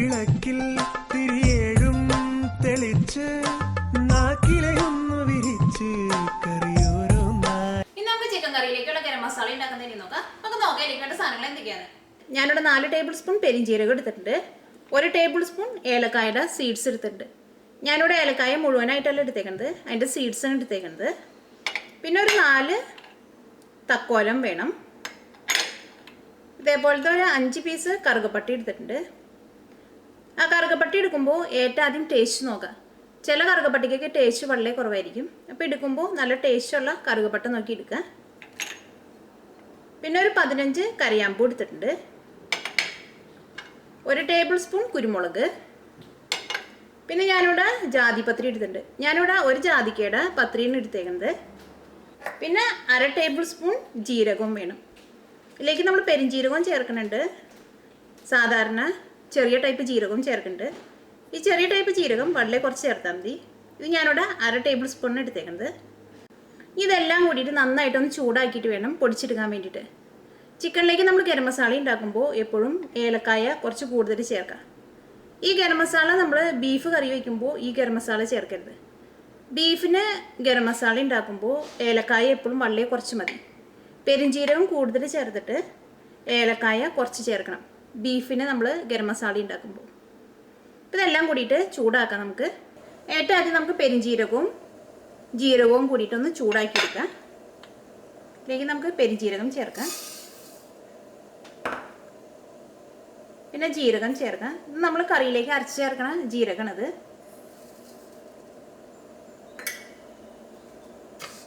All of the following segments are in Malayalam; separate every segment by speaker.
Speaker 1: വിളക്കിൽ തിരിയേഴും തെളിച്ച് നാക്കിലയൊന്നു വിരിച്ച് കറിയോരോന്നായി.
Speaker 2: ഇന്ന് നമുക്ക് ചിക്കൻ കറിയിലേക്കുള്ള ഗരം മസാല ഉണ്ടാക്കുന്നതിന് നോക്കാം. നമുക്ക് നോക്കാം ഇതിലേക്കുള്ള സാധനങ്ങൾ എന്തൊക്കെയാണ്. ഞാനിവിടെ 4 ടേബിൾ സ്പൂൺ പെരിഞ്ജീരകം എടുത്തിട്ടുണ്ട്. 1 ടേബിൾ സ്പൂൺ ഏലക്കായുടെ സീഡ്സ് എടുത്തിട്ടുണ്ട്. ഞാനിവിടെ ഏലക്കായ മുഴുവനായിട്ടല്ല എടുത്തേക്കുന്നത്, അതിൻ്റെ സീഡ്സാണ് എടുത്തേക്കുന്നത്. പിന്നെ ഒരു 4 തക്കോലം വേണം. ഇതേപോലത്തെ ഒരു 5 പീസ് കറുകപ്പട്ടി എടുത്തിട്ടുണ്ട്. ആ കറുകപ്പട്ടി എടുക്കുമ്പോൾ ഏറ്റവും ആദ്യം ടേസ്റ്റ് നോക്കാം. ചില കറുകപ്പട്ടിക്കൊക്കെ ടേസ്റ്റ് വളരെ കുറവായിരിക്കും. അപ്പോൾ എടുക്കുമ്പോൾ നല്ല ടേസ്റ്റുള്ള കറുകപ്പട്ട നോക്കി എടുക്കുക. പിന്നെ ഒരു 15 കറിയാമ്പൂ എടുത്തിട്ടുണ്ട്. 1 ടേബിൾ സ്പൂൺ കുരുമുളക്. പിന്നെ ഞാനിവിടെ ജാതിപത്രി എടുത്തിട്ടുണ്ട്. ഞാനിവിടെ ഒരു ജാതിക്കയുടെ പത്രിയാണ് എടുത്തേക്കുന്നത്. പിന്നെ 1/2 ടേബിൾ സ്പൂൺ ജീരകവും വേണം. ഇതിലേക്ക് നമ്മൾ പെരിഞ്ജീരകവും ചേർക്കുന്നുണ്ട്. സാധാരണ ചെറിയ ടൈപ്പ് ജീരകവും ചേർക്കുന്നുണ്ട്. ഈ ചെറിയ ടൈപ്പ് ജീരകം വളരെ കുറച്ച് ചേർത്താൽ മതി. ഇത് ഞാനിവിടെ 1/2 ടേബിൾ സ്പൂണിന് എടുത്തേക്കുന്നത്. ഇതെല്ലാം കൂടിയിട്ട് നന്നായിട്ടൊന്ന് ചൂടാക്കിയിട്ട് വേണം പൊടിച്ചെടുക്കാൻ വേണ്ടിയിട്ട്. ചിക്കനിലേക്ക് നമ്മൾ ഗരം മസാല ഉണ്ടാക്കുമ്പോൾ എപ്പോഴും ഏലക്കായ കുറച്ച് കൂടുതൽ ചേർക്കാം. ഈ ഗരം മസാല നമ്മൾ ബീഫ് കറി വയ്ക്കുമ്പോൾ ഈ ഗരം മസാല ചേർക്കരുത്. ബീഫിന് ഗരം മസാല ഉണ്ടാക്കുമ്പോൾ ഏലക്കായ എപ്പോഴും വളരെ കുറച്ച് മതി. പെരിഞ്ജീരകം കൂടുതൽ ചേർത്തിട്ട് ഏലക്കായ കുറച്ച് ചേർക്കണം ബീഫിന് നമ്മൾ ഗരം മസാല ഉണ്ടാക്കുമ്പോൾ. ഇതെല്ലാം കൂടിയിട്ട് ചൂടാക്കാം. നമുക്ക് ഏറ്റവും ആദ്യം നമുക്ക് പെരിഞ്ജീരകവും ജീരകവും കൂടിയിട്ടൊന്ന് ചൂടാക്കിയെടുക്കാം. ഇതിലേക്ക് നമുക്ക് പെരിഞ്ജീരകം ചേർക്കാം. പിന്നെ ജീരകം ചേർക്കാം. ഇത് നമ്മൾ കറിയിലേക്ക് അരച്ച് ചേർക്കണ ജീരകമാണത്.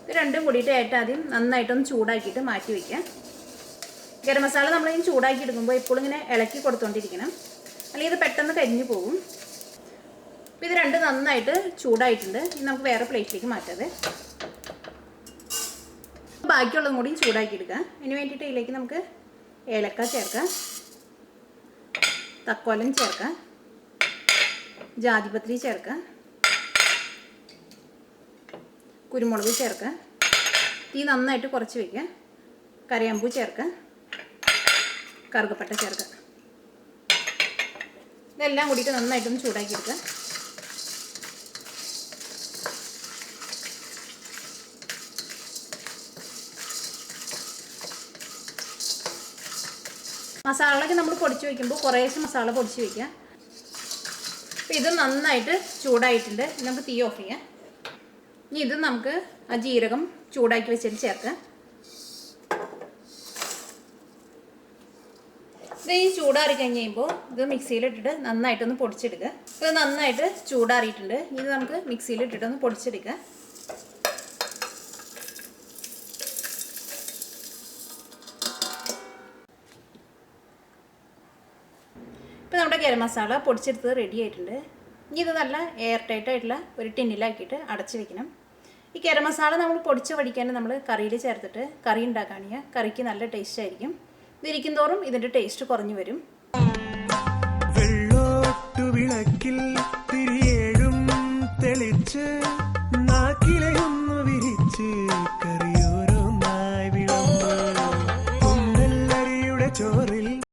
Speaker 2: ഇത് രണ്ടും കൂടിയിട്ട് ഏറ്റവും ആദ്യം നന്നായിട്ടൊന്ന് ചൂടാക്കിയിട്ട് മാറ്റി വയ്ക്കാം. ഗരം മസാല നമ്മളിങ്ങനെ ചൂടാക്കി എടുക്കുമ്പോൾ എപ്പോഴും ഇങ്ങനെ ഇളക്കി കൊടുത്തുകൊണ്ടിരിക്കണം, അല്ലെങ്കിൽ ഇത് പെട്ടെന്ന് കരിഞ്ഞു പോകും. അപ്പോൾ ഇത് രണ്ടും നന്നായിട്ട് ചൂടായിട്ടുണ്ട്. ഇനി നമുക്ക് വേറെ പ്ലേറ്റിലേക്ക് മാറ്റാതെ ബാക്കിയുള്ളതും കൂടി ചൂടാക്കി എടുക്കാം. അതിന് വേണ്ടിയിട്ട് ഇതിലേക്ക് നമുക്ക് ഏലക്ക ചേർക്കാം, തക്കോലം ചേർക്കാം, ജാതിപത്രി ചേർക്കാം, കുരുമുളക് ചേർക്കാം. തീ നന്നായിട്ട് കുറച്ച് വയ്ക്കുക. കറിയാമ്പൂ ചേർക്കാം, കറുകപ്പട്ട ചേർക്കാം. ഇതെല്ലാം കൂടിയിട്ട് നന്നായിട്ടൊന്ന് ചൂടാക്കി എടുക്കുക. മസാലയൊക്കെ നമ്മൾ പൊടിച്ച് വയ്ക്കുമ്പോൾ കുറേശ്ശെ മസാല പൊടിച്ച് വയ്ക്കുക. അപ്പോൾ ഇത് നന്നായിട്ട് ചൂടായിട്ടുണ്ട്. നമുക്ക് തീ ഓഫ് ചെയ്യാം. ഇനി ഇത് നമുക്ക് ആ ജീരകം ചൂടാക്കി വെച്ചിട്ട് ചേർക്കാം. ഇത് ഈ ചൂടാറി കഴിഞ്ഞ് കഴിയുമ്പോൾ ഇത് മിക്സിയിലിട്ടിട്ട് നന്നായിട്ടൊന്ന് പൊടിച്ചെടുക്കുക. ഇത് നന്നായിട്ട് ചൂടാറിയിട്ടുണ്ട്. ഇത് നമുക്ക് മിക്സിയിലിട്ടിട്ടൊന്ന് പൊടിച്ചെടുക്കുക. ഇപ്പോൾ നമ്മുടെ ഗരം മസാല പൊടിച്ചെടുത്തത് റെഡി ആയിട്ടുണ്ട്. ഇനി ഇത് നല്ല എയർ ടൈറ്റ് ആയിട്ടുള്ള ഒരു ടിന്നിലാക്കിയിട്ട് അടച്ച് വെക്കണം. ഈ ഗരം മസാല നമ്മൾ പൊടിച്ച് പഠിക്കാൻ നമ്മൾ കറിയിൽ ചേർത്തിട്ട് കറി ഉണ്ടാക്കുകയാണെങ്കിൽ കറിക്ക് നല്ല ടേസ്റ്റ് ആയിരിക്കും. ഇതിരിക്കും തോറും ഇതിൻ്റെ ടേസ്റ്റ് കുറഞ്ഞു വരും.
Speaker 1: വെള്ളോട്ടു വിളക്കിൽ തിരിയേഴും തെളിച്ച്